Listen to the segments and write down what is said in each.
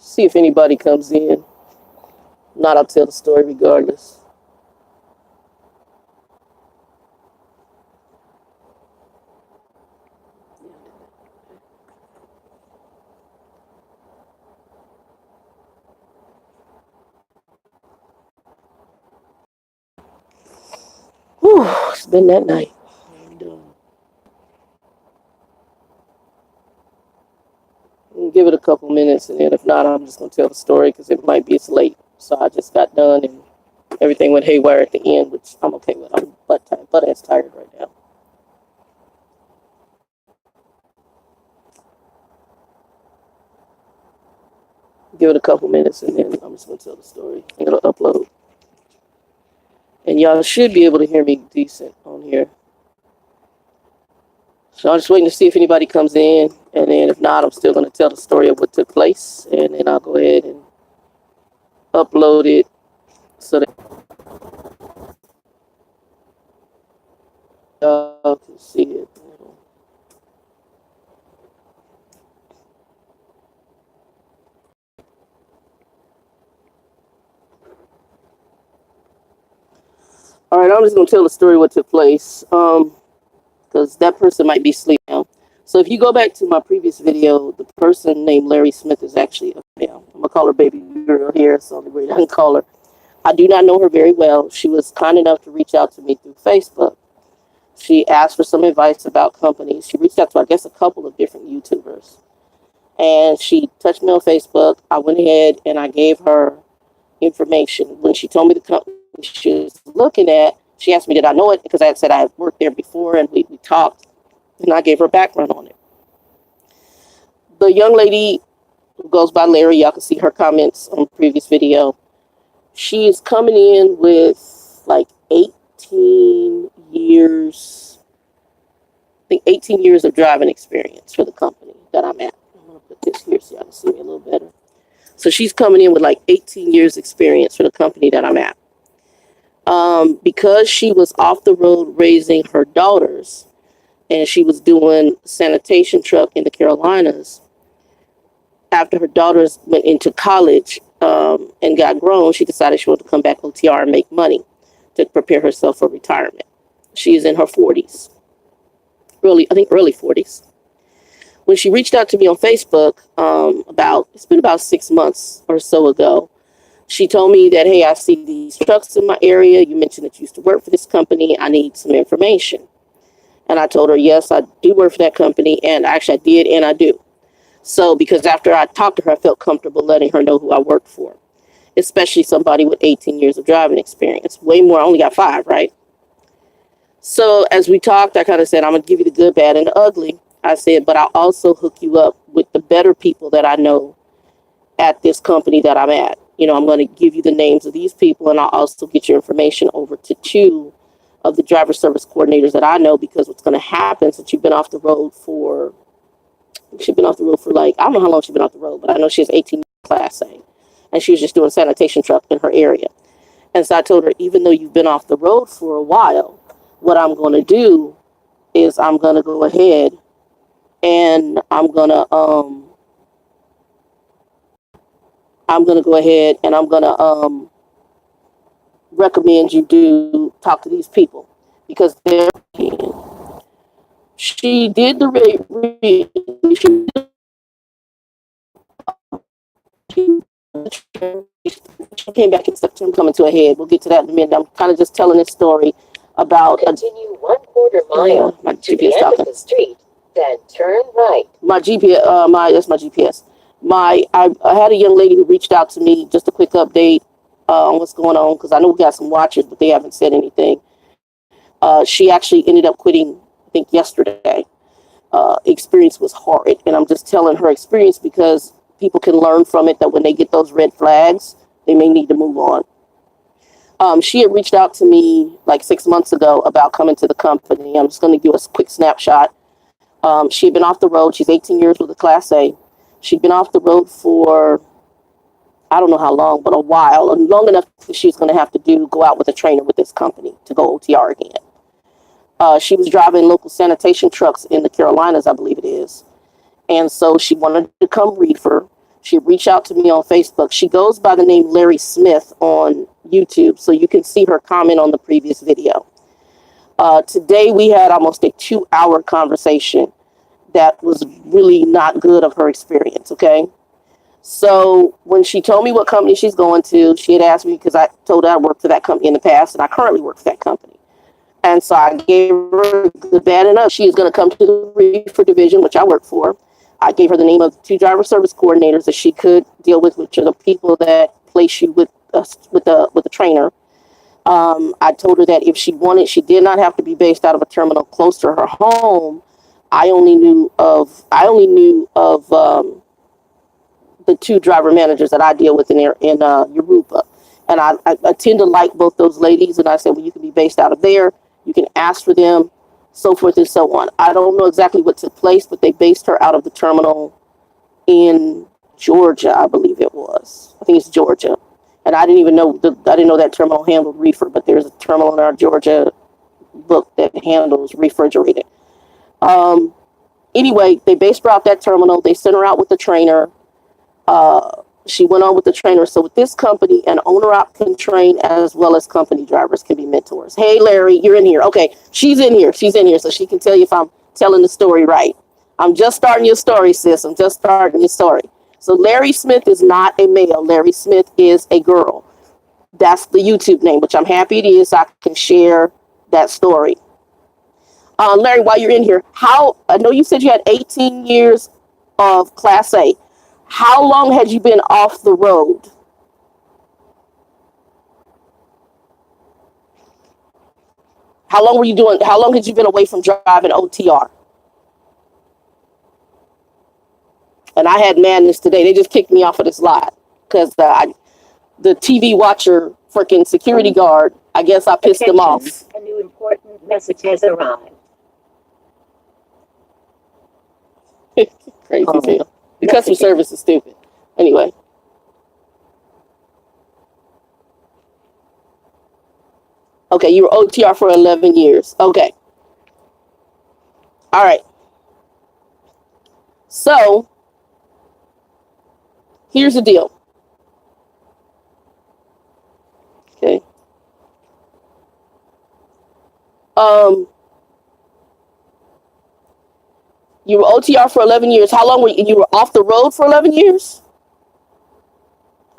See if anybody comes in. Not, I'll tell the story regardless. Whew, it's been that night. Give it a couple minutes, and then if not, I'm just going to tell the story because it might be it's late. So I just got done, and everything went haywire at the end, which I'm okay with. I'm butt ass tired right now. Give it a couple minutes, and then I'm just going to tell the story. I'm going to upload. And y'all should be able to hear me decent on here. So I'm just waiting to see if anybody comes in. And then if not, I'm still going to tell the story of what took place. And then I'll go ahead and upload it so that y'all can see it. All right, I'm just going to tell the story what took place. Because that person might be asleep now. So if you go back to my previous video, the person named Larry Smith is actually a male. I'm going to call her baby girl here, so the way I can call her. I do not know her very well. She was kind enough to reach out to me through Facebook. She asked for some advice about companies. She reached out to, I guess, a couple of different YouTubers. And she touched me on Facebook. I went ahead and I gave her information. When she told me the company she was looking at, she asked me, did I know it? Because I had said I had worked there before, and we talked, and I gave her background on it. The young lady who goes by Larry, y'all can see her comments on the previous video. She is coming in with like 18 years, I think 18 years of driving experience for the company that I'm at. I'm going to put this here so y'all can see me a little better. So she's coming in with like 18 years experience for the company that I'm at. Because she was off the road raising her daughters and she was doing sanitation truck in the Carolinas, after her daughters went into college and got grown, she decided she wanted to come back OTR and make money to prepare herself for retirement. She's in her 40s, early 40s. When she reached out to me on Facebook, it's been about 6 months or so ago, she told me that, hey, I see these trucks in my area. You mentioned that you used to work for this company. I need some information. And I told her, yes, I do work for that company. And actually I did, and I do. So because after I talked to her, I felt comfortable letting her know who I worked for, especially somebody with 18 years of driving experience. Way more. I only got 5, right? So as we talked, I kind of said, I'm going to give you the good, bad, and the ugly. I said, but I'll also hook you up with the better people that I know at this company that I'm at. You know, I'm going to give you the names of these people, and I'll also get your information over to 2 of the driver service coordinators that I know, because what's going to happen since you've been off the road for, like, I don't know how long she's been off the road, but I know she has 18 Class A, and she was just doing sanitation truck in her area. And so I told her, even though you've been off the road for a while, what I'm going to do is I'm going to go ahead and I'm going to recommend you do talk to these people, because they're, she did the she came back in September, coming to a head. We'll get to that in a minute. I'm kind of just telling this story about continue 1/4 mile my to GPS the end of the street, then turn right. My GPS, that's my GPS. I had a young lady who reached out to me, just a quick update on what's going on, because I know we got some watchers, but they haven't said anything. She actually ended up quitting, I think, yesterday. Experience was horrid, and I'm just telling her experience because people can learn from it, that when they get those red flags, they may need to move on. She had reached out to me like 6 months ago about coming to the company. I'm just going to give us a quick snapshot. She had been off the road. She's 18 years with a Class A. She'd been off the road for, I don't know how long, but a while, long enough that she was going to have to go out with a trainer with this company to go OTR again. She was driving local sanitation trucks in the Carolinas, I believe it is. And so she wanted to come reefer. She reached out to me on Facebook. She goes by the name Larry Smith on YouTube, so you can see her comment on the previous video. Today we had almost a 2-hour conversation that was really not good of her experience, okay? So when she told me what company she's going to, she had asked me, because I told her I worked for that company in the past, and I currently work for that company. And so I gave her the bad enough. She is going to come to the reefer division, which I work for. I gave her the name of 2 driver service coordinators that she could deal with, which are the people that place you with the trainer. I told her that if she wanted, she did not have to be based out of a terminal close to her home. I only knew of the 2 driver managers that I deal with in Yoruba. And I tend to like both those ladies. And I said, well, you can be based out of there. You can ask for them, so forth and so on. I don't know exactly what took place, but they based her out of the terminal in Georgia, I believe it was. I think it's Georgia. And I didn't know that terminal handled reefer, but there's a terminal in our Georgia book that handles refrigerated. Anyway, they based her out that terminal. They sent her out with the trainer. She went on with the trainer. So with this company, an owner-op can train as well as company drivers can be mentors. Hey, Larry, you're in here. Okay, she's in here, so she can tell you if I'm telling the story right. I'm just starting your story, sis. I'm just starting your story. So Larry Smith is not a male. Larry Smith is a girl. That's the YouTube name, which I'm happy it is. I can share that story. Larry, while you're in here, I know you said you had 18 years of Class A. How long had you been off the road? How long had you been away from driving OTR? And I had madness today. They just kicked me off of this lot because the TV watcher, freaking security guard, I guess I pissed him off. A new important message has arrived. Crazy feel. The customer service is stupid. Anyway. Okay, you were OTR for 11 years. Okay. All right. So, here's the deal. Okay. You were OTR for 11 years. How long were you were off the road for 11 years?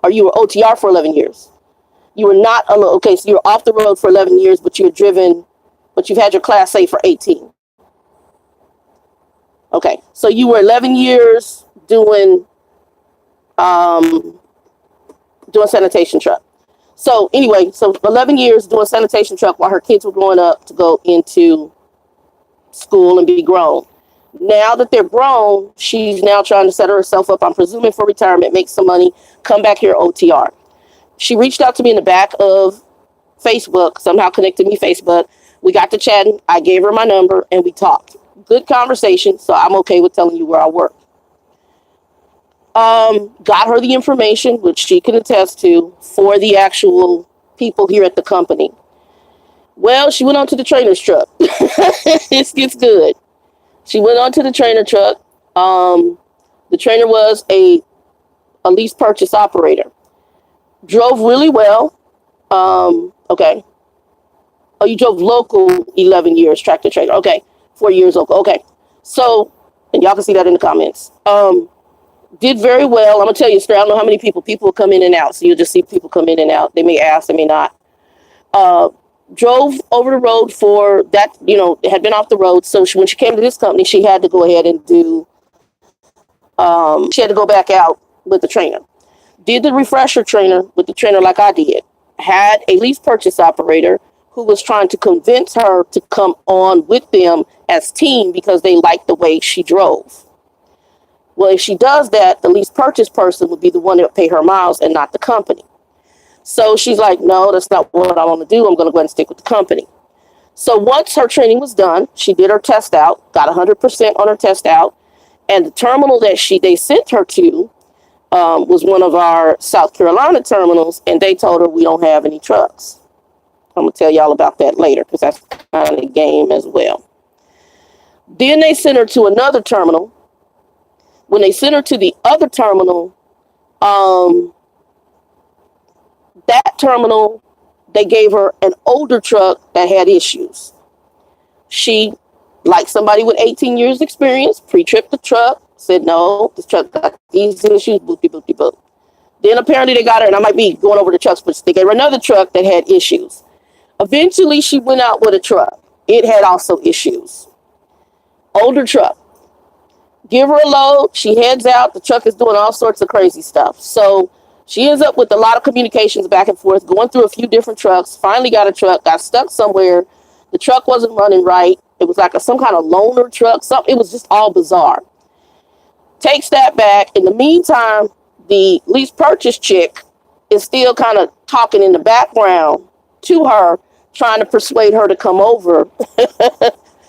Or you were OTR for 11 years? You were not alone. Okay, so you were off the road for 11 years, but you've had your Class A for 18. Okay, so you were 11 years doing sanitation truck. So anyway, so 11 years doing sanitation truck while her kids were growing up to go into school and be grown. Now that they're grown, she's now trying to set herself up, I'm presuming, for retirement, make some money, come back here OTR. She reached out to me in the back of Facebook, somehow connected me Facebook. We got to chatting. I gave her my number and we talked. Good conversation, so I'm okay with telling you where I work. Got her the information, which she can attest to, for the actual people here at the company. Well, she went on to the trainer's truck. This gets good. She went on to the trainer truck. The trainer was a lease purchase operator. Drove really well. Okay. Oh, you drove local 11 years, tractor trailer. Okay. 4 years local. Okay. So, and y'all can see that in the comments. Did very well. I'm going to tell you straight. I don't know how many people come in and out. So you'll just see people come in and out. They may ask, they may not. Drove over the road for that, had been off the road. So when she came to this company, she had to go ahead and she had to go back out with the trainer. Did the refresher trainer with the trainer like I did. Had a lease purchase operator who was trying to convince her to come on with them as team because they liked the way she drove. Well, if she does that, the lease purchase person would be the one that would pay her miles and not the company. So she's like, no, that's not what I want to do. I'm going to go ahead and stick with the company. So once her training was done, she did her test out, got 100% on her test out. And the terminal that they sent her to was one of our South Carolina terminals. And they told her we don't have any trucks. I'm going to tell y'all about that later because that's kind of a game as well. Then they sent her to another terminal. When they sent her to the other terminal, Um, that terminal, they gave her an older truck that had issues. She, like somebody with 18 years experience, pre-tripped the truck, said, no, this truck got these issues, boopty, boopty, boop. Then apparently they got her, and I might be going over the trucks, but they gave her another truck that had issues. Eventually, she went out with a truck. It had also issues. Older truck. Give her a load. She heads out. The truck is doing all sorts of crazy stuff. So she ends up with a lot of communications back and forth, going through a few different trucks. Finally got a truck, got stuck somewhere. The truck wasn't running right. It was like some kind of loaner truck. It was just all bizarre. Takes that back. In the meantime, the lease purchase chick is still kind of talking in the background to her, trying to persuade her to come over.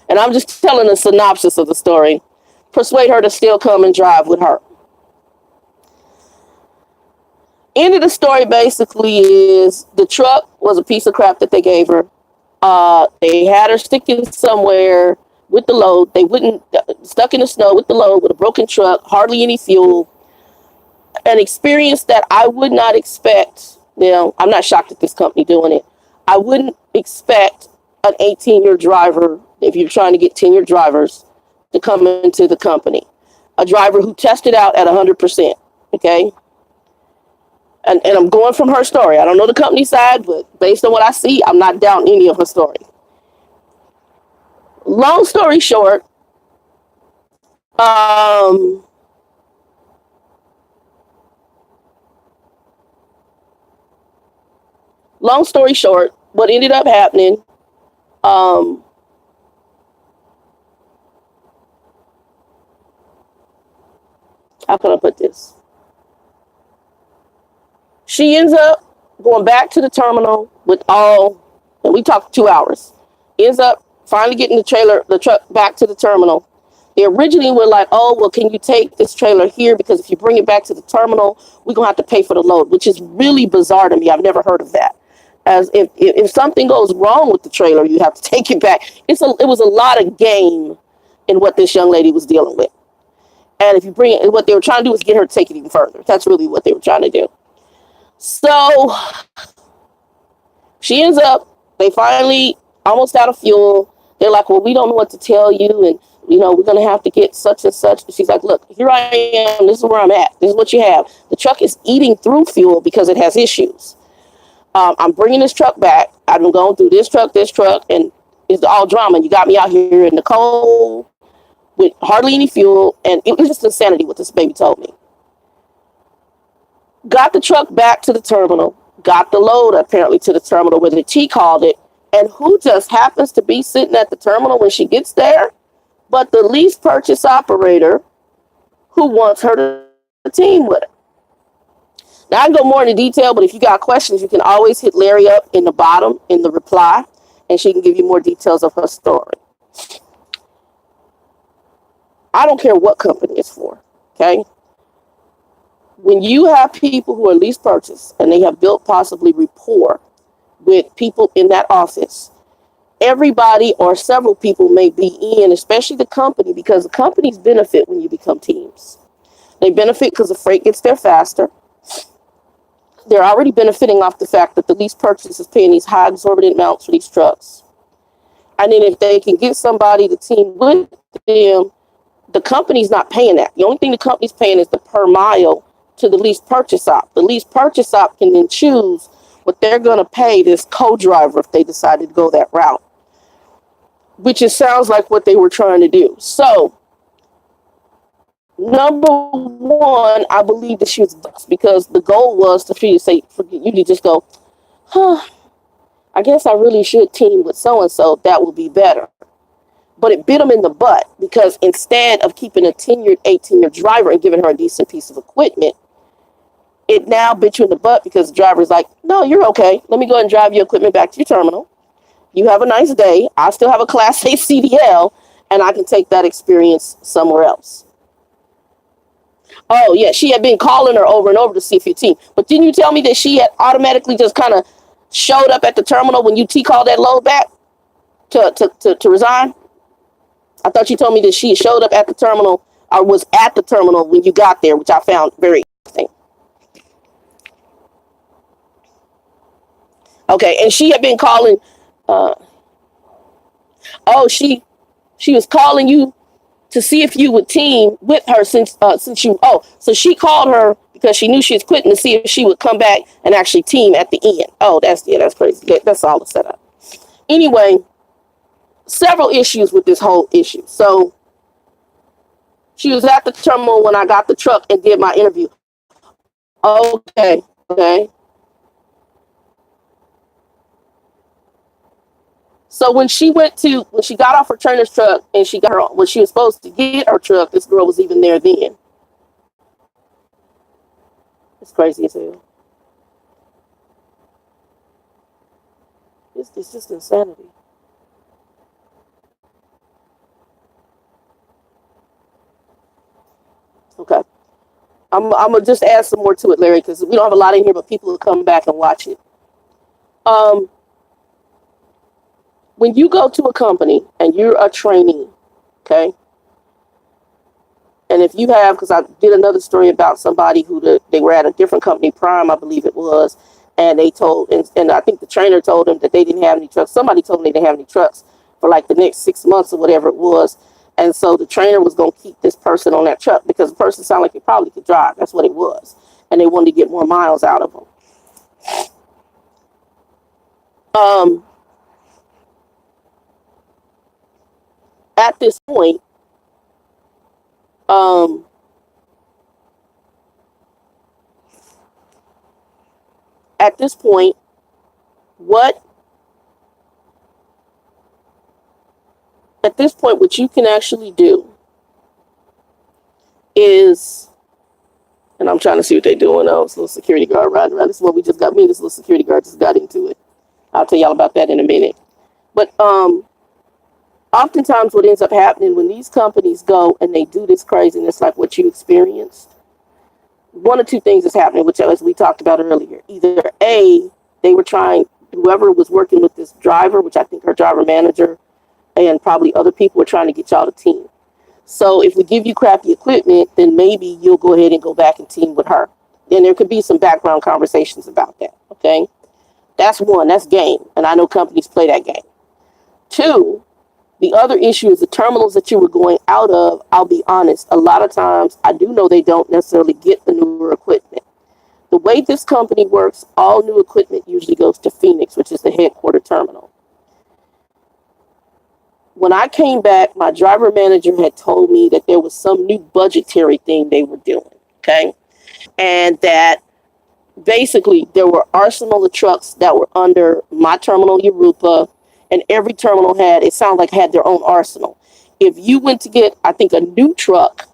And I'm just telling a synopsis of the story. Persuade her to still come and drive with her. End of the story basically is the truck was a piece of crap that they gave her. They had her sticking somewhere with the load. They wouldn't, stuck in the snow with the load, with a broken truck, hardly any fuel. An experience that I would not expect. I'm not shocked at this company doing it. I wouldn't expect an 18-year driver, if you're trying to get 10-year drivers, to come into the company. A driver who tested out at 100%, okay? And I'm going from her story. I don't know the company side, but based on what I see, I'm not doubting any of her story. Long story short, what ended up happening, how can I put this? She ends up going back to the terminal and we talked 2 hours. Ends up finally getting the truck back to the terminal. They originally were like, oh, well, can you take this trailer here? Because if you bring it back to the terminal, we're going to have to pay for the load, which is really bizarre to me. I've never heard of that. As if something goes wrong with the trailer, you have to take it back. It was a lot of game in what this young lady was dealing with. And if you bring it, what they were trying to do was get her to take it even further. That's really what they were trying to do. So she ends up, they finally almost out of fuel. They're like, well, we don't know what to tell you. And, we're going to have to get such and such. She's like, look, here I am. This is where I'm at. This is what you have. The truck is eating through fuel because it has issues. I'm bringing this truck back. I've been going through this truck, and it's all drama. You got me out here in the cold with hardly any fuel. And it was just insanity what this baby told me. Got the truck back to the terminal, got the load apparently to the terminal where the T called it. And who just happens to be sitting at the terminal when she gets there? But the lease purchase operator who wants her to team with her. Now, I can go more into detail, but if you got questions, you can always hit Larry up in the bottom in the reply, and she can give you more details of her story. I don't care what company it's for, okay? When you have people who are lease purchase and they have built possibly rapport with people in that office, everybody or several people may be in, especially the company, because the companies benefit when you become teams. They benefit because the freight gets there faster. They're already benefiting off the fact that the lease purchase is paying these high exorbitant amounts for these trucks. And then if they can get somebody to team with them, the company's not paying that. The only thing the company's paying is the per mile to the lease purchase op. The lease purchase op can then choose what they're going to pay this co-driver if they decided to go that route, which it sounds like what they were trying to do. So, number one, I believe that she was, because the goal was for you to say, you to just go, I guess I really should team with so-and-so. That will be better. But it bit them in the butt, because instead of keeping a tenured 18-year driver and giving her a decent piece of equipment, it now bit you in the butt because the driver's like, no, you're okay. Let me go ahead and drive your equipment back to your terminal. You have a nice day. I still have a Class A CDL, and I can take that experience somewhere else. Oh, yeah, she had been calling her over and over to see if you team. But didn't you tell me that she had automatically just kind of showed up at the terminal when you called that load back to resign? I thought you told me that she showed up at the terminal or was at the terminal when you got there, which I found very interesting. Okay, and she had been calling. Uh, oh, she was calling you to see if you would team with her since you. Oh, so she called her because she knew she was quitting to see if she would come back and actually team at the end. Oh, that's crazy. That's all the setup. Anyway, several issues with this whole issue. So she was at the terminal when I got the truck and did my interview. Okay, okay. So when she got off her trainer's truck and when she was supposed to get her truck, this girl was even there then. It's crazy as hell. It's just insanity. Okay. I'm gonna just add some more to it, Larry, because we don't have a lot in here, but people will come back and watch it. Um, when you go to a company and you're a trainee, okay, and if you have, because I did another story about somebody they were at a different company, Prime, I believe it was, and they told, and I think the trainer told them that they didn't have any trucks. Somebody told them they didn't have any trucks for like the next 6 months or whatever it was. And so the trainer was going to keep this person on that truck because the person sounded like he probably could drive. That's what it was. And they wanted to get more miles out of him. At this point, what what you can actually do is, and I'm trying to see what they're doing. Oh, this little security guard riding around. This is what we just got. This little security guard just got into it. I'll tell y'all about that in a minute. But oftentimes what ends up happening when these companies go and they do this craziness like what you experienced, one or two things is happening, which, as we talked about earlier. Either A, they were trying, whoever was working with this driver, which I think her driver manager and probably other people were trying to get y'all to team. So if we give you crappy equipment, then maybe you'll go ahead and go back and team with her. Then there could be some background conversations about that, okay? That's one, that's game. And I know companies play that game. Two, the other issue is the terminals that you were going out of. I'll be honest, a lot of times I do know they don't necessarily get the newer equipment. The way this company works, all new equipment usually goes to Phoenix, which is the headquarter terminal. When I came back, my driver manager had told me that there was some new budgetary thing they were doing, okay? And that basically there were arsenal of trucks that were under my terminal, Europa, and every terminal had their own arsenal. If you went to get, I think, a new truck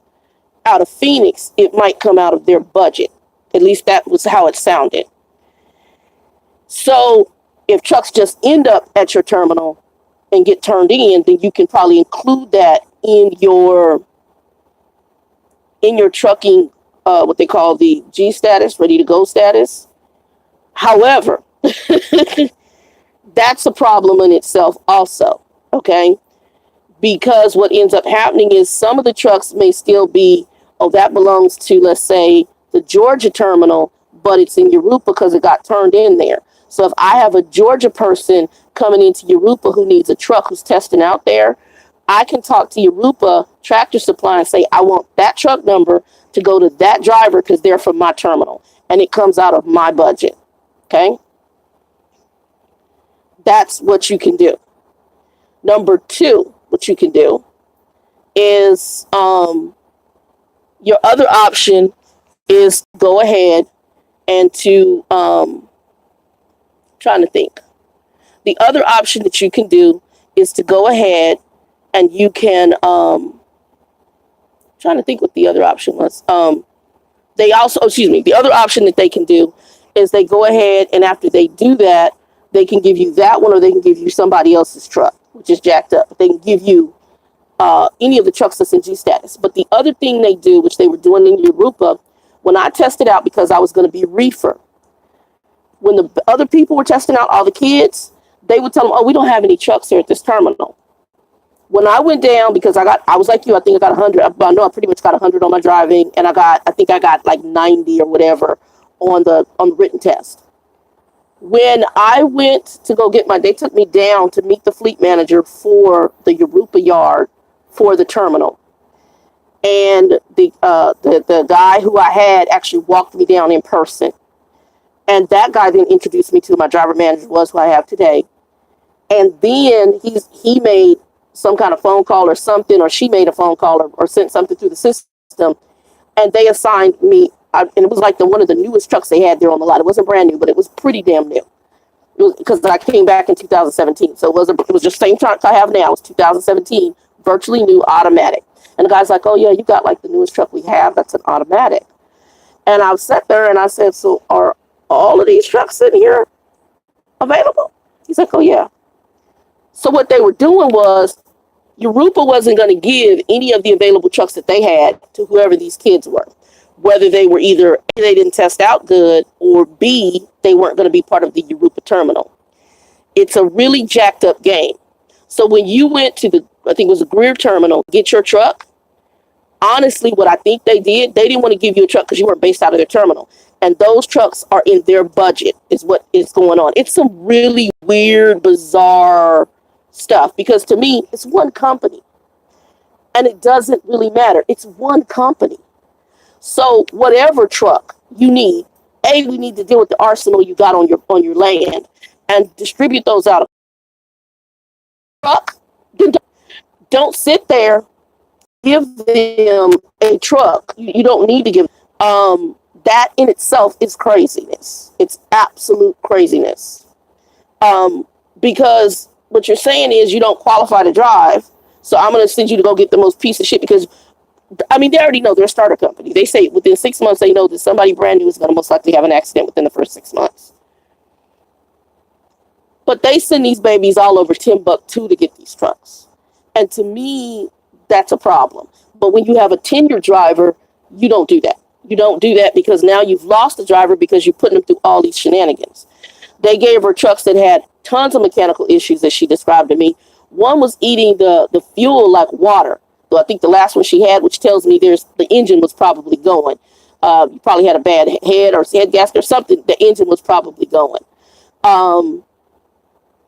out of Phoenix, it might come out of their budget. At least that was how it sounded. So if trucks just end up at your terminal and get turned in, then you can probably include that in your trucking, what they call the G status, ready to go status. However, that's a problem in itself also, okay? Because what ends up happening is some of the trucks may still be, that belongs to, let's say, the Georgia terminal, but it's in Europa because it got turned in there. So if I have a Georgia person coming into Europa who needs a truck who's testing out there, I can talk to Europa Tractor Supply and say, I want that truck number to go to that driver because they're from my terminal. And it comes out of my budget. Okay? That's what you can do. Number two, what you can do is your other option is go ahead and trying to think. The other option that you can do is to go ahead and you can trying to think what the other option was. The other option that they can do is they go ahead and after they do that, they can give you that one or they can give you somebody else's truck, which is jacked up. They can give you any of the trucks that's in G status. But the other thing they do, which they were doing in Europa, when I tested out because I was going to be reefer, when the other people were testing out, all the kids, they would tell them, oh, we don't have any trucks here at this terminal. When I went down, because I was like you, I think I got 100. I know I pretty much got 100 on my driving, and I think I got like 90 or whatever on the written test. When I went to go get they took me down to meet the fleet manager for the Yoruba yard for the terminal. And the guy who I had actually walked me down in person. And that guy then introduced me to my driver manager, was who I have today. And then he made some kind of phone call or something, or she made a phone call or sent something through the system. And they assigned me, and it was like one of the newest trucks they had there on the lot. It wasn't brand new, but it was pretty damn new. Because I came back in 2017. So it was just the same truck I have now. It's 2017, virtually new, automatic. And the guy's like, oh, yeah, you got like the newest truck we have. That's an automatic. And I sat there and I said, so are all of these trucks in here available? He's like, oh, yeah. So what they were doing was, Europa wasn't going to give any of the available trucks that they had to whoever these kids were, whether they were either A, they didn't test out good, or B, they weren't going to be part of the Europa terminal. It's a really jacked up game. So when you went to I think it was the Greer terminal, get your truck, honestly, what I think they didn't want to give you a truck because you weren't based out of their terminal. And those trucks are in their budget is what is going on. It's some really weird, bizarre stuff, because to me, it's one company. And it doesn't really matter. It's one company. So whatever truck you need, we need to deal with the arsenal you got on your land and distribute those out of truck. Don't sit there, give them a truck. You don't need to give that in itself is craziness. It's absolute craziness. Because what you're saying is you don't qualify to drive, so I'm going to send you to go get the most piece of shit, because I mean, they already know they're a starter company. They say within 6 months, they know that somebody brand new is going to most likely have an accident within the first 6 months. But they send these babies all over Timbuktu to get these trucks. And to me, that's a problem. But when you have a tenured driver, you don't do that. You don't do that because now you've lost the driver because you're putting them through all these shenanigans. They gave her trucks that had tons of mechanical issues that she described to me. One was eating the fuel like water. So I think the last one she had, which tells me the engine was probably going. You probably had a bad head or head gasket or something. The engine was probably going. And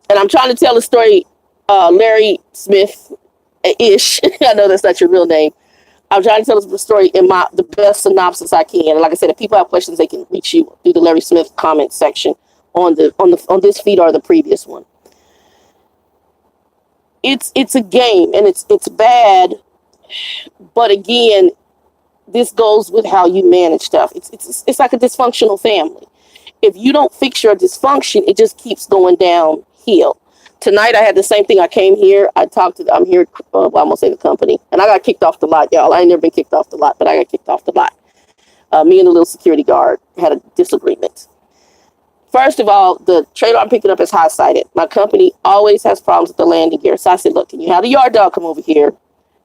I'm trying to tell the story, Larry Smith-ish. I know that's not your real name. I'm trying to tell the story in the best synopsis I can. And like I said, if people have questions, they can reach you through the Larry Smith comment section on this feed or the previous one. It's a game, and it's bad. But again, this goes with how you manage stuff. It's like a dysfunctional family. If you don't fix your dysfunction, it just keeps going downhill. Tonight, I had the same thing. I came here. I'm here. I almost say the company. And I got kicked off the lot, y'all. I ain't never been kicked off the lot, but I got kicked off the lot. Me and the little security guard had a disagreement. First of all, the trailer I'm picking up is high-sided. My company always has problems with the landing gear. So I said, look, can you have the yard dog come over here?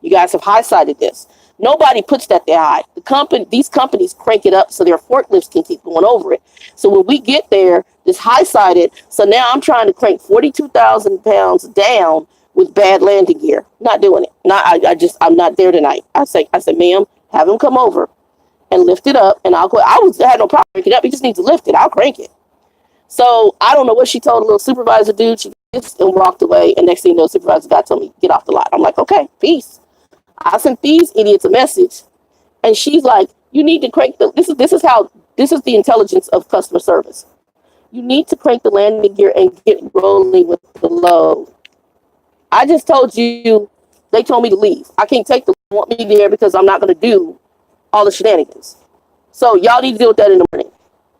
You guys have high-sided this. Nobody puts that there high. These companies crank it up so their forklifts can keep going over it. So when we get there, it's high-sided. So now I'm trying to crank 42,000 pounds down with bad landing gear. Not doing it. I'm not there tonight. I said, ma'am, have him come over and lift it up, and I'll go. I had no problem cranking it up. He just needs to lift it. I'll crank it. So I don't know what she told a little supervisor dude. She just and walked away. And next thing you know, supervisor guy told me, get off the lot. I'm like, okay, peace. I sent these idiots a message, and she's like, you need to crank this is the intelligence of customer service. You need to crank the landing gear and get rolling with the load. I just told you, they told me to leave. I can't take the want me there because I'm not going to do all the shenanigans. So y'all need to deal with that in the morning,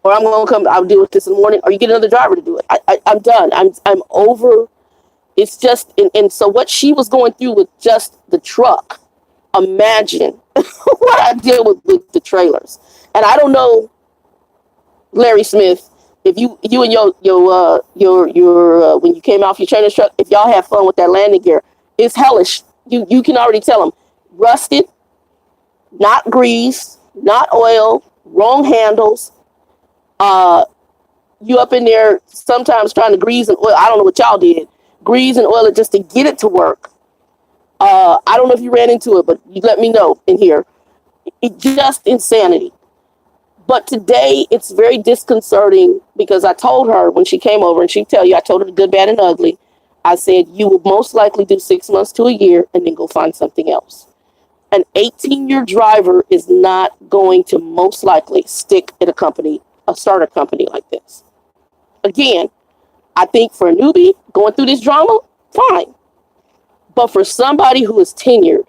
or I'm going to come. I'll deal with this in the morning, or you get another driver to do it. I'm done. I'm over. It's just, and so what she was going through with just the truck, imagine what I deal with the trailers. And I don't know, Larry Smith, if you and your when you came off your trailer's truck, if y'all have fun with that landing gear, it's hellish. You can already tell them, rusted, not grease, not oil, wrong handles. You up in there sometimes trying to grease and oil. I don't know what y'all did. Grease and oil it just to get it to work. I don't know if you ran into it, but you let me know in here. It's just insanity. But today it's very disconcerting because I told her when she came over, and she'd tell you, I told her the good, bad, and ugly. I said, you will most likely do 6 months to a year and then go find something else. An 18-year driver is not going to most likely stick at a company, a starter company like this. Again, I think for a newbie going through this drama, fine. But for somebody who is tenured,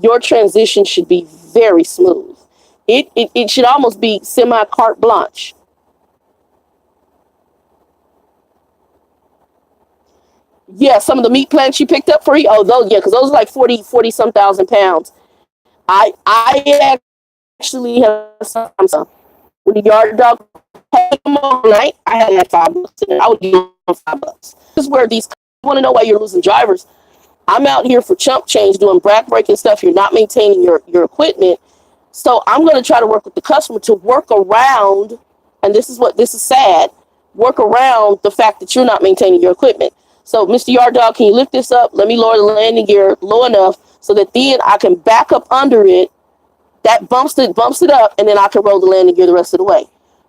your transition should be very smooth. It should almost be semi carte blanche. Yeah, some of the meat plants you picked up for you. Oh, those, yeah, because those are like 40 some thousand pounds. I actually have some. When the yard dog came overnight, I had like $5 in it. I would give them $5. This is where these want to know why you're losing drivers. I'm out here for chump change doing back breaking stuff. You're not maintaining your equipment. So I'm going to try to work with the customer to work around, and this is sad, work around the fact that you're not maintaining your equipment. So, Mr. Yard Dog, can you lift this up? Let me lower the landing gear low enough so that then I can back up under it. That bumps it up, and then I can roll the landing gear the rest of the way.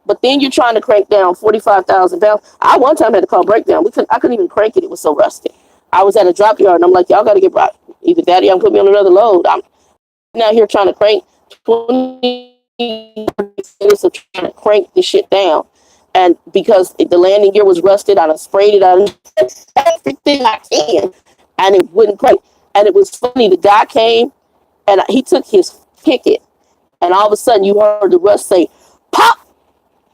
But then you're trying to crank down 45,000 pounds. I one time had to call breakdown. I couldn't even crank it. It was so rusty. I was at a drop yard, and I'm like, y'all got to get right. Either Daddy, I'm putting me on another load. I'm out here trying to crank 20 minutes of trying to crank this shit down. And because the landing gear was rusted, I done sprayed it on everything I can, and it wouldn't crank. And it was funny. The guy came, and he took his picket, and all of a sudden you heard the rust say, "Pop!"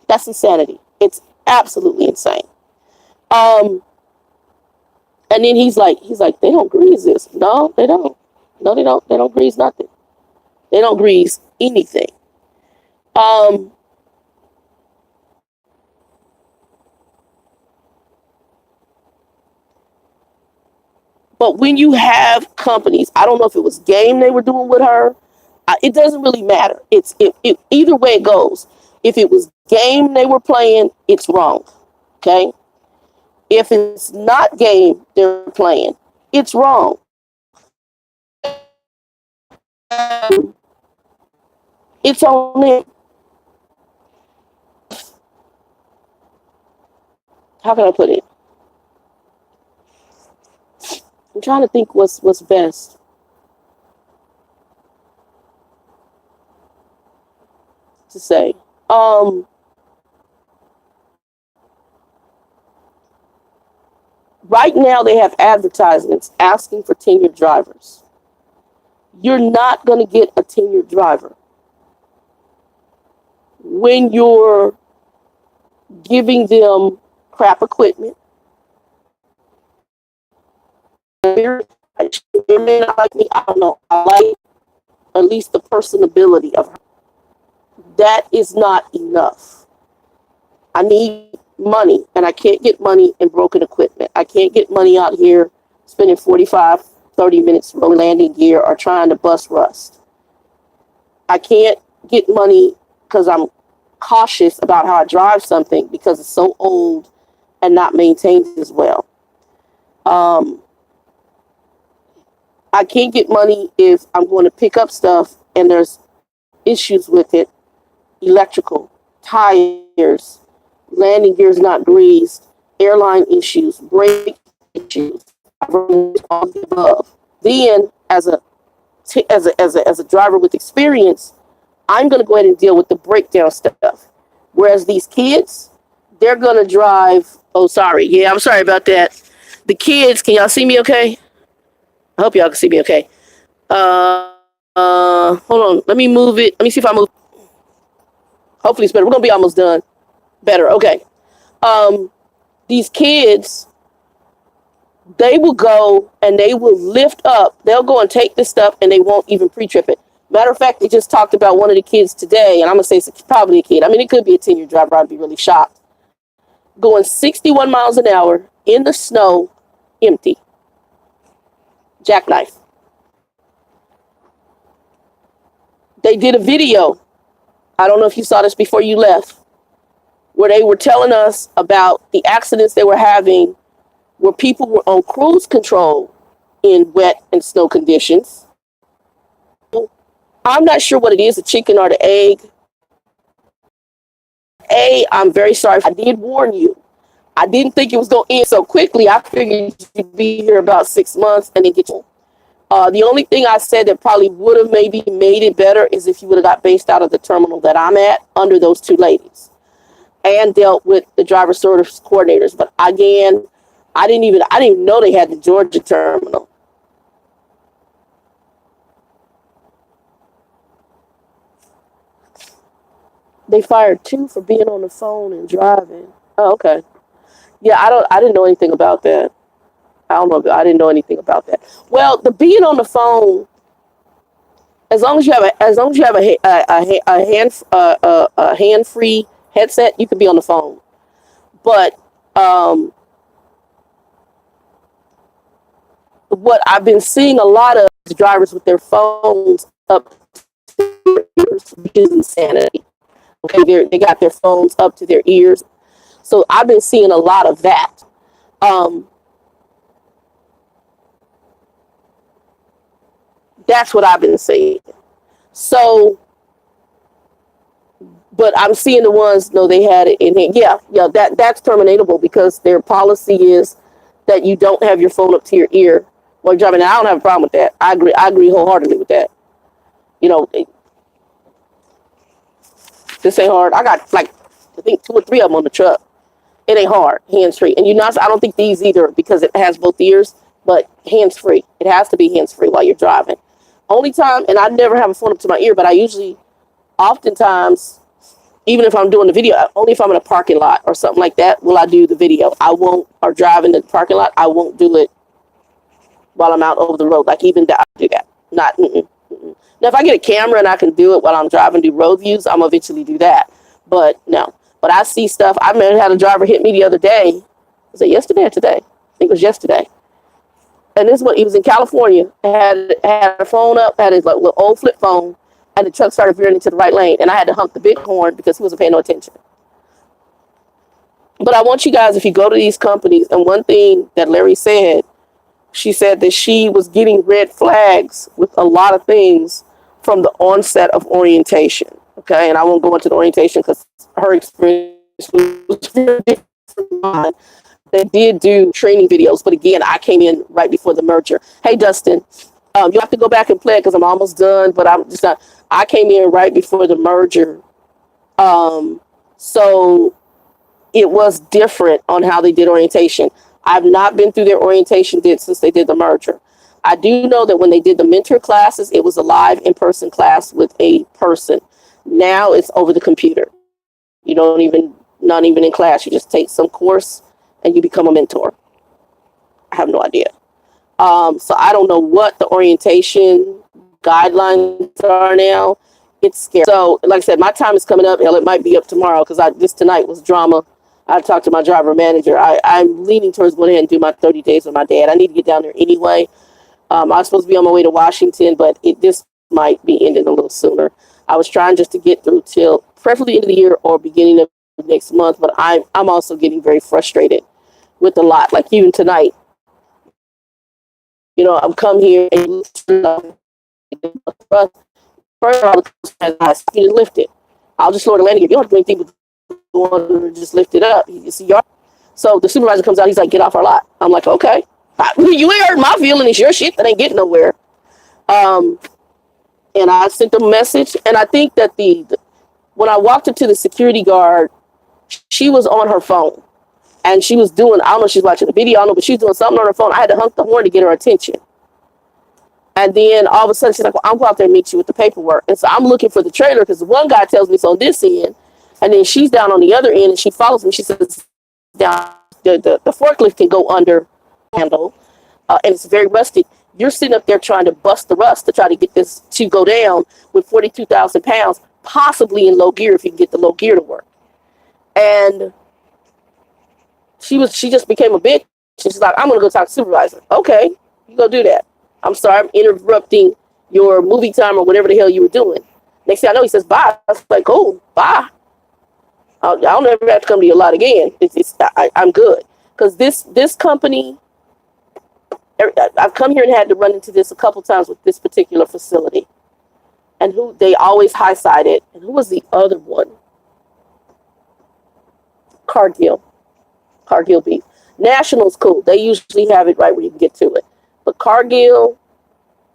That's insanity. It's absolutely insane. And then he's like, they don't grease this. No, they don't. No, they don't. They don't grease nothing. They don't grease anything. But when you have companies, I don't know if it was game they were doing with her. It doesn't really matter. Either way it goes. If it was game they were playing, it's wrong. Okay. If it's not game they're playing, it's wrong. It's on them. How can I put it? I'm trying to think what's best to say. Right now they have advertisements asking for tenured drivers. You're not going to get a tenured driver when you're giving them crap equipment. They may not like me. I don't know. I like at least the personability of her. That is not enough. I need money, and I can't get money in broken equipment. I can't get money out here spending 45, 30 minutes rolling landing gear or trying to bust rust. I can't get money because I'm cautious about how I drive something because it's so old and not maintained as well. I can't get money if I'm going to pick up stuff and there's issues with it. Electrical, tires, landing gears not greased, airline issues, brake issues, all of the above. Then, as a driver with experience, I'm going to go ahead and deal with the breakdown stuff. Whereas these kids, they're going to drive. Oh, sorry. Yeah, I'm sorry about that. The kids, can y'all see me okay? I hope y'all can see me okay. Hold on. Let me move it. Let me see if I move. Hopefully it's better. We're going to be almost done. Better. Okay. These kids, they will go and they will lift up. They'll go and take this stuff and they won't even pre-trip it. Matter of fact, they just talked about one of the kids today, and I'm going to say it's probably a kid. I mean, it could be a 10-year driver. I'd be really shocked. Going 61 miles an hour in the snow, empty. Jackknife. They did a video. I don't know if you saw this before you left, where they were telling us about the accidents they were having where people were on cruise control in wet and snow conditions. I'm not sure what it is, the chicken or the egg. I'm very sorry. I did warn you. I didn't think it was going to end so quickly. I figured you'd be here about 6 months and then get you. The only thing I said that probably would have maybe made it better is if you would have got based out of the terminal that I'm at under those two ladies and dealt with the driver service coordinators. But again, I didn't even know they had the Georgia terminal. They fired 2 for being on the phone and driving. Oh, okay. Yeah, I didn't know anything about that. I don't know. I didn't know anything about that. Well, the being on the phone, as long as you have a hand free headset, you can be on the phone. But what I've been seeing a lot of drivers with their phones up to their ears, which is insanity. Okay, they got their phones up to their ears, so I've been seeing a lot of that. That's what I've been seeing. So, but I'm seeing the ones, no, they had it in here. Yeah, that's terminatable because their policy is that you don't have your phone up to your ear while you're driving. And I don't have a problem with that. I agree wholeheartedly with that. You know, this ain't hard. I got like, I think 2 or 3 of them on the truck. It ain't hard, hands free. And I don't think these either because it has both ears, but hands free. It has to be hands free while you're driving. Only time, and I never have a phone up to my ear, but I usually, oftentimes, even if I'm doing the video, only if I'm in a parking lot or something like that, will I do the video. I won't, or drive in the parking lot, I won't do it while I'm out over the road. Like even that, I do that. Not, Now, if I get a camera and I can do it while I'm driving, do road views, I'm eventually do that. But no. But I see stuff. I remember had a driver hit me the other day. Was it yesterday or today? I think it was yesterday. And this one, he was in California, had a phone up, had his like little old flip phone, and the truck started veering into the right lane, and I had to honk the big horn because he wasn't paying no attention. But I want you guys, if you go to these companies, and one thing that Larry said, she said that she was getting red flags with a lot of things from the onset of orientation. Okay, and I won't go into the orientation because her experience was very different from mine. They did do training videos, but again, I came in right before the merger. Hey, Dustin, you have to go back and play it because I'm almost done, but I'm just not. I came in right before the merger. So it was different on how they did orientation. I've not been through their orientation since they did the merger. I do know that when they did the mentor classes, it was a live in-person class with a person. Now it's over the computer. You not even in class. You just take some course and you become a mentor. I have no idea. So I don't know what the orientation guidelines are now. It's scary. So like I said, my time is coming up. Hell, it might be up tomorrow because this tonight was drama. I talked to my driver manager. I'm leaning towards going ahead and do my 30 days with my dad. I need to get down there anyway. I was supposed to be on my way to Washington, but this might be ending a little sooner. I was trying just to get through till preferably the end of the year or beginning of next month, but I'm also getting very frustrated with a lot. Like even tonight, I'm come here and first of all, you lift it. I'll just lower the landing gear. You don't have to do anything but just lift it up. You see, so the supervisor comes out. He's like, "Get off our lot." I'm like, "Okay." You ain't hurt my feeling. It's your shit that ain't getting nowhere. And I sent them a message, and I think that when I walked up to the security guard, she was on her phone, and she was doing, I don't know if she's watching the video, I don't know, but she's doing something on her phone. I had to honk the horn to get her attention. And then all of a sudden, she's like, "Well, I'm going out there and meet you with the paperwork." And so I'm looking for the trailer because the one guy tells me it's on this end, and then she's down on the other end, and she follows me. She says, "Down the forklift can go under handle, and it's very rusty. You're sitting up there trying to bust the rust to try to get this to go down with 42,000 pounds, possibly in low gear if you can get the low gear to work." And she just became a bitch. She's like, "I'm going to go talk to the supervisor." Okay, you go do that. "I'm sorry, I'm interrupting your movie time or whatever the hell you were doing." Next thing I know, he says, "Bye." I was like, "Cool, bye. I'll never have to come to your lot again. I'm good." Because this company, I've come here and had to run into this a couple times with this particular facility. And who they always high-sided. And who was the other one? Cargill beef. National's cool. They usually have it right where you can get to it. But Cargill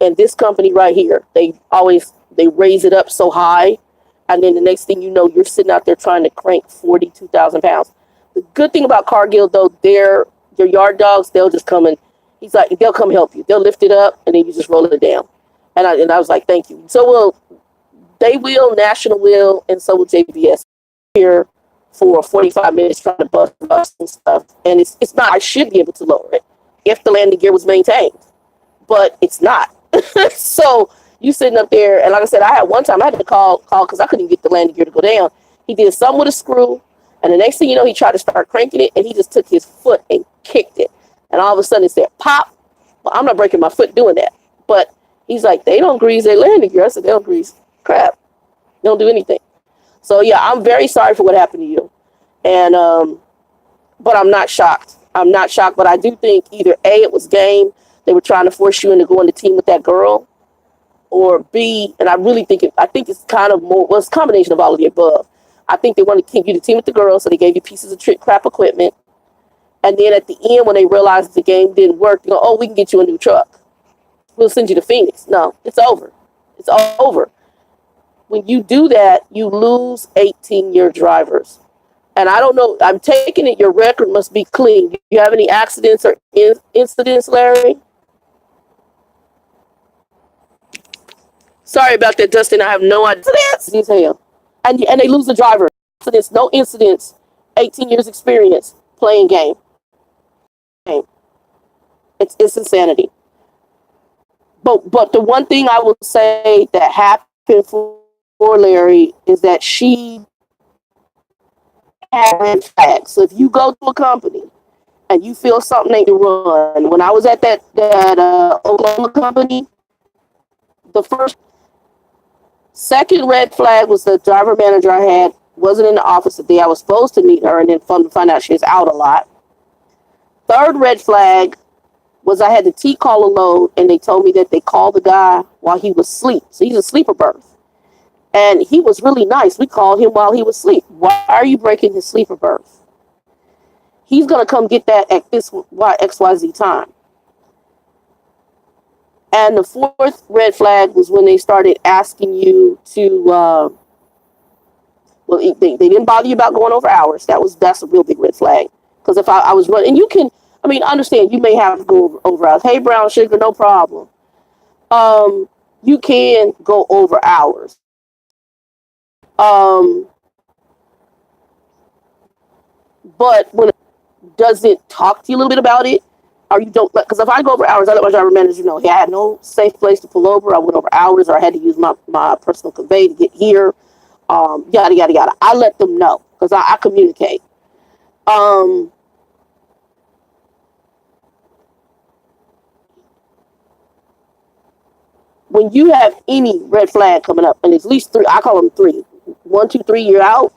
and this company right here, they raise it up so high, and then the next thing you know, you're sitting out there trying to crank 42,000 pounds. The good thing about Cargill, though, their yard dogs, they'll just come and he's like, they'll come help you. They'll lift it up, and then you just roll it down. And I was like, thank you. So National will, and so will JBS here for 45 minutes trying to bust and stuff. And it's not, I should be able to lower it if the landing gear was maintained, but it's not. So you sitting up there, and like I said, I had to call because I couldn't get the landing gear to go down. He did something with a screw, and the next thing you know, he tried to start cranking it, and he just took his foot and kicked it. And all of a sudden it said pop. Well, I'm not breaking my foot doing that. But he's like, they don't grease their landing gear. I said, they don't grease crap. They don't do anything. So yeah, I'm very sorry for what happened to you. And but I'm not shocked. I'm not shocked, but I do think either A, it was game. They were trying to force you into going to team with that girl, or B, and I really think it's kind of more, well, it's a combination of all of the above. I think they wanted to keep you to team with the girl, so they gave you pieces of crap equipment. And then at the end, when they realized the game didn't work, they go, oh, we can get you a new truck. We'll send you to Phoenix. No, it's over. It's over. When you do that, you lose 18-year drivers. And I don't know, I'm taking it your record must be clean. Do you have any accidents or incidents, Larry? Sorry about that, Dustin. I have no idea. And they lose the driver. Incidents, no incidents, 18 years experience playing game. It's insanity. But the one thing I will say that happened for Larry is that she had red flags. So if you go to a company and you feel something ain't run, when I was at that Oklahoma company, the second red flag was the driver manager I had wasn't in the office the day I was supposed to meet her, and then find out she was out a lot. Third red flag was I had to call a load, and they told me that they called the guy while he was asleep. So he's a sleeper berth. And he was really nice. We called him while he was asleep. Why are you breaking his sleeper berth? He's going to come get that at this XYZ time. And the fourth red flag was when they started asking you to, well, they didn't bother you about going over hours. That's a real big red flag. Because if I was running, and you can, I mean, understand, you may have to go over hours. Hey, brown sugar, no problem. You can go over hours. But when it doesn't talk to you a little bit about it, or you don't, because if I go over hours, I let my driver manager know, hey, I had no safe place to pull over. I went over hours, or I had to use my personal convey to get here. Yada, yada, yada. I let them know because I communicate. When you have any red flag coming up, and at least three, I call them three, 1, 2, 3, you're out.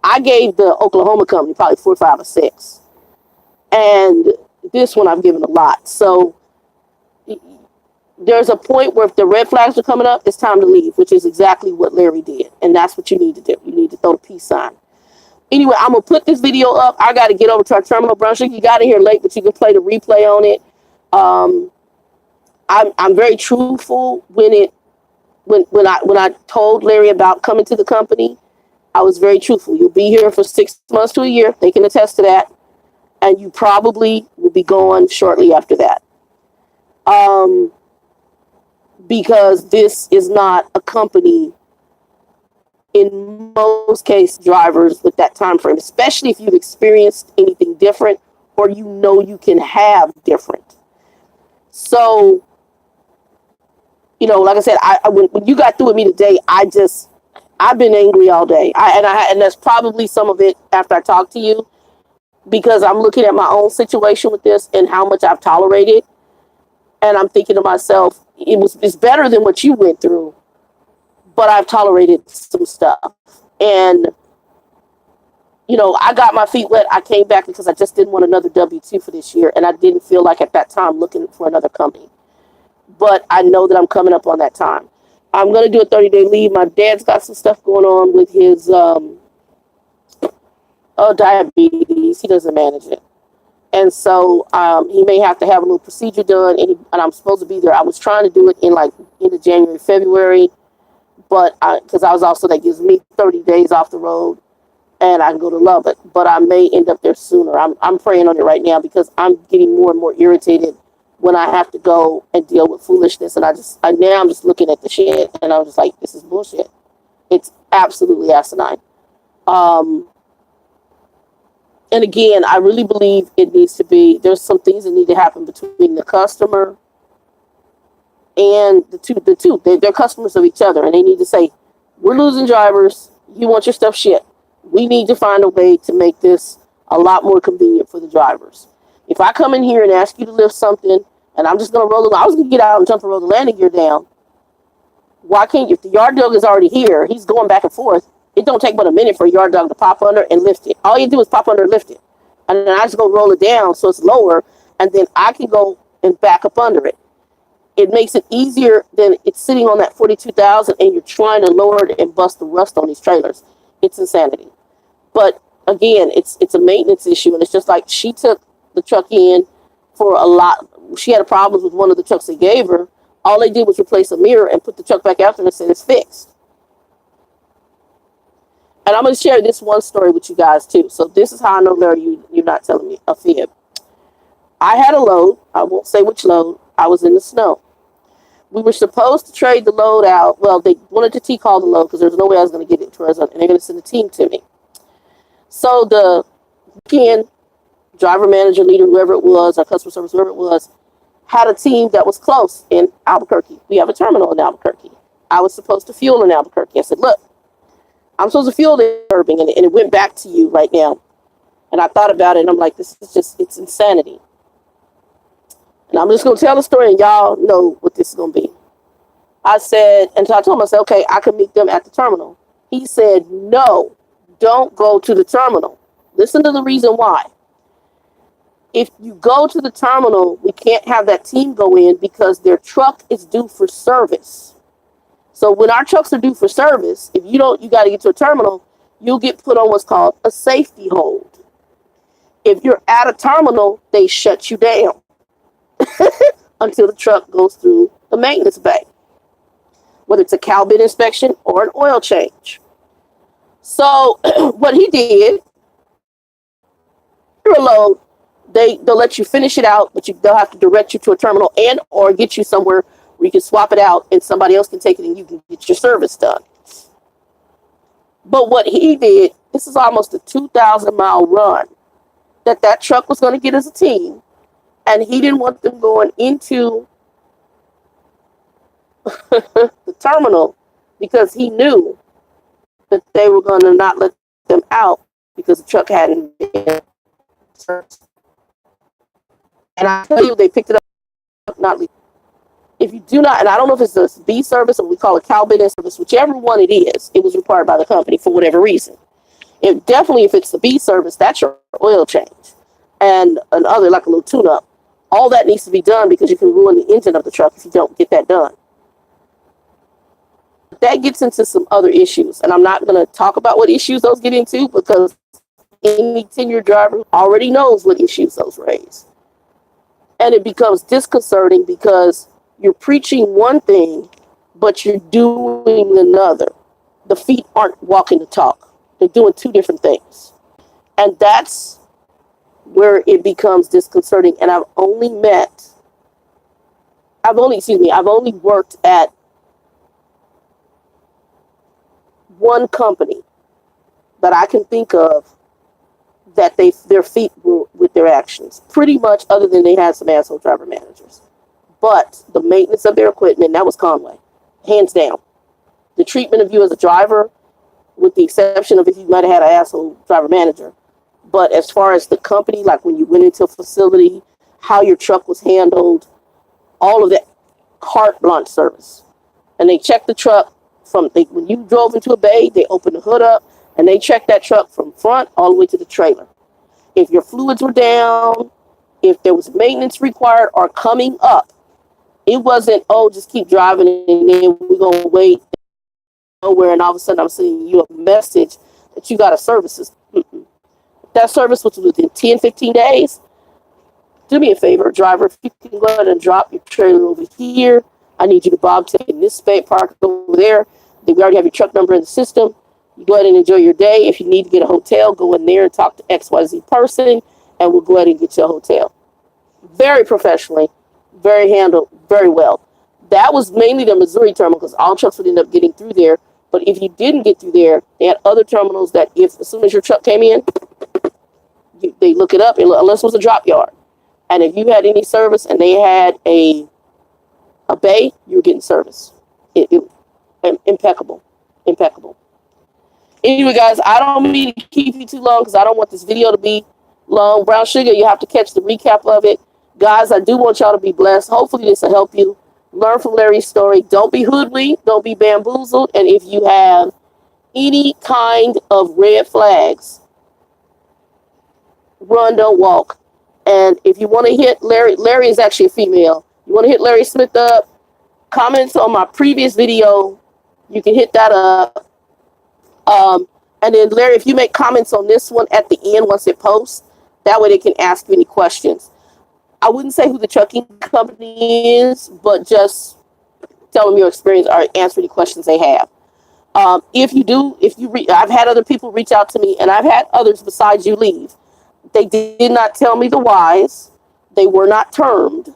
I gave the Oklahoma company probably 4, 5, or 6. And this one I've given a lot. So there's a point where if the red flags are coming up, it's time to leave, which is exactly what Larry did. And that's what you need to do. You need to throw the peace sign. Anyway, I'm going to put this video up. I got to get over to our terminal branch. You got in here late, but you can play the replay on it. I'm very truthful when I told Larry about coming to the company. I was very truthful. You'll be here for 6 months to a year. They can attest to that. And you probably will be gone shortly after that. Because this is not a company, in most cases, drivers with that time frame, especially if you've experienced anything different or you know you can have different. So, you know, like I said, when you got through with me today, I've been angry all day. And that's probably some of it after I talked to you, because I'm looking at my own situation with this and how much I've tolerated. And I'm thinking to myself, it's better than what you went through, but I've tolerated some stuff. And, you know, I got my feet wet. I came back because I just didn't want another W-2 for this year. And I didn't feel like at that time looking for another company. But I know that I'm coming up on that time. I'm going to do a 30-day leave. My dad's got some stuff going on with his diabetes. He doesn't manage it. And so he may have to have a little procedure done, and I'm supposed to be there. I was trying to do it in like into January, February, but because I was also, that gives me 30 days off the road, and I can go to Lubbock. But I may end up there sooner. I'm praying on it right now because I'm getting more and more irritated when I have to go and deal with foolishness. And now I'm just looking at the shit, and I'm just like, this is bullshit. It's absolutely asinine. And again, I really believe it needs to be, there's some things that need to happen between the customer and the two. They're customers of each other, and they need to say, we're losing drivers. You want your stuff shipped. We need to find a way to make this a lot more convenient for the drivers. If I come in here and ask you to lift something, and I'm just going to I was going to get out and jump and roll the landing gear down. Why can't you? If the yard dog is already here, he's going back and forth. It don't take but a minute for a yard dog to pop under and lift it. All you do is pop under and lift it. And then I just go roll it down so it's lower, and then I can go and back up under it. It makes it easier than it's sitting on that 42,000 and you're trying to lower it and bust the rust on these trailers. It's insanity. But again, it's a maintenance issue, and it's just like she took the truck in for a lot. She had problems with one of the trucks they gave her. All they did was replace a mirror and put the truck back after and said it's fixed. And I'm going to share this one story with you guys too. So this is how I know, Larry, you're not telling me a fib. I had a load. I won't say which load. I was in the snow. We were supposed to trade the load out. Well, they wanted to T-call the load because there's no way I was going to get it to Arizona, and they're going to send a team to me. So the weekend driver, manager, leader, whoever it was, our customer service, whoever it was, had a team that was close in Albuquerque. We have a terminal in Albuquerque. I was supposed to fuel in Albuquerque. I said, look, I'm supposed to fuel in Irving, and it went back to you right now. And I thought about it, and I'm like, this is just, it's insanity. And I'm just going to tell the story, and y'all know what this is going to be. I said, and so I told him, I said, okay, I can meet them at the terminal. He said, no, don't go to the terminal. Listen to the reason why. If you go to the terminal, we can't have that team go in because their truck is due for service. So when our trucks are due for service, if you don't, you got to get to a terminal, you'll get put on what's called a safety hold. If you're at a terminal, they shut you down until the truck goes through the maintenance bay, whether it's a cow bin inspection or an oil change. So what he did, your load, they'll let you finish it out, but they'll have to direct you to a terminal and or get you somewhere where you can swap it out and somebody else can take it and you can get your service done. But what he did, this is almost a 2,000-mile run that truck was going to get as a team, and he didn't want them going into the terminal because he knew that they were going to not let them out because the truck hadn't been serviced. And I tell you, they picked it up, not legal. If you do not, and I don't know if it's a B service or we call it cow bin service, whichever one it is, it was required by the company for whatever reason. Definitely, if it's the B service, that's your oil change and another, like a little tune-up. All that needs to be done because you can ruin the engine of the truck if you don't get that done. That gets into some other issues, and I'm not going to talk about what issues those get into because any tenured driver already knows what issues those raise. And it becomes disconcerting because you're preaching one thing, but you're doing another. The feet aren't walking the talk. They're doing two different things. And that's where it becomes disconcerting. And I've only worked at one company that I can think of that their feet were with their actions. Pretty much, other than they had some asshole driver managers. But the maintenance of their equipment, that was Conway. Hands down. The treatment of you as a driver, with the exception of if you might have had an asshole driver manager. But as far as the company, like when you went into a facility, how your truck was handled, all of that, carte blanche service. And they checked the truck when you drove into a bay, they opened the hood up and they checked that truck from front all the way to the trailer. If your fluids were down, if there was maintenance required or coming up, it wasn't, just keep driving and then we're going to wait nowhere and all of a sudden I'm sending you a message that you got a service system. that service was within 10, 15 days. Do me a favor, driver, if you can go ahead and drop your trailer over here. I need you to bobtail in this space, park over there. We already have your truck number in the system. You go ahead and enjoy your day. If you need to get a hotel, go in there and talk to XYZ person, and we'll go ahead and get you a hotel. Very professionally, very handled, very well. That was mainly the Missouri terminal because all trucks would end up getting through there. But if you didn't get through there, they had other terminals that as soon as your truck came in, they look it up, unless it was a drop yard. And if you had any service and they had a bay, you were getting service. Impeccable. Anyway, guys, I don't mean to keep you too long because I don't want this video to be long. Brown Sugar, you have to catch the recap of it. Guys, I do want y'all to be blessed. Hopefully this will help you. Learn from Larry's story. Don't be hoodwinked. Don't be bamboozled. And if you have any kind of red flags, run, don't walk. And if you want to hit Larry is actually a female. You want to hit Larry Smith up, comments on my previous video, you can hit that up. And then Larry, if you make comments on this one at the end once it posts, that way they can ask you any questions. I wouldn't say who the trucking company is, but just tell them your experience or answer any questions they have. I've had other people reach out to me, and I've had others besides you leave. They did not tell me the whys. They were not termed,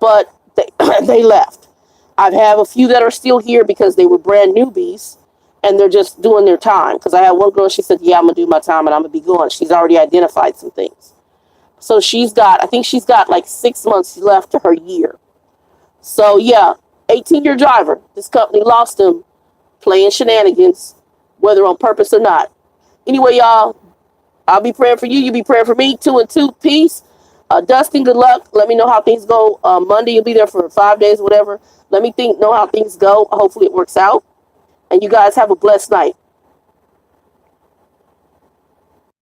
but they left. I have a few that are still here because they were brand newbies, and they're just doing their time. Because I had one girl, she said, yeah, I'm going to do my time, and I'm going to be going. She's already identified some things. So I think she's got like 6 months left to her year. So yeah, 18-year driver. This company lost him playing shenanigans, whether on purpose or not. Anyway, y'all, I'll be praying for you. You be praying for me. 2 and 2. Peace. Dustin, good luck. Let me know how things go. Monday, you'll be there for 5 days, whatever. Let me know how things go. Hopefully it works out. And you guys have a blessed night.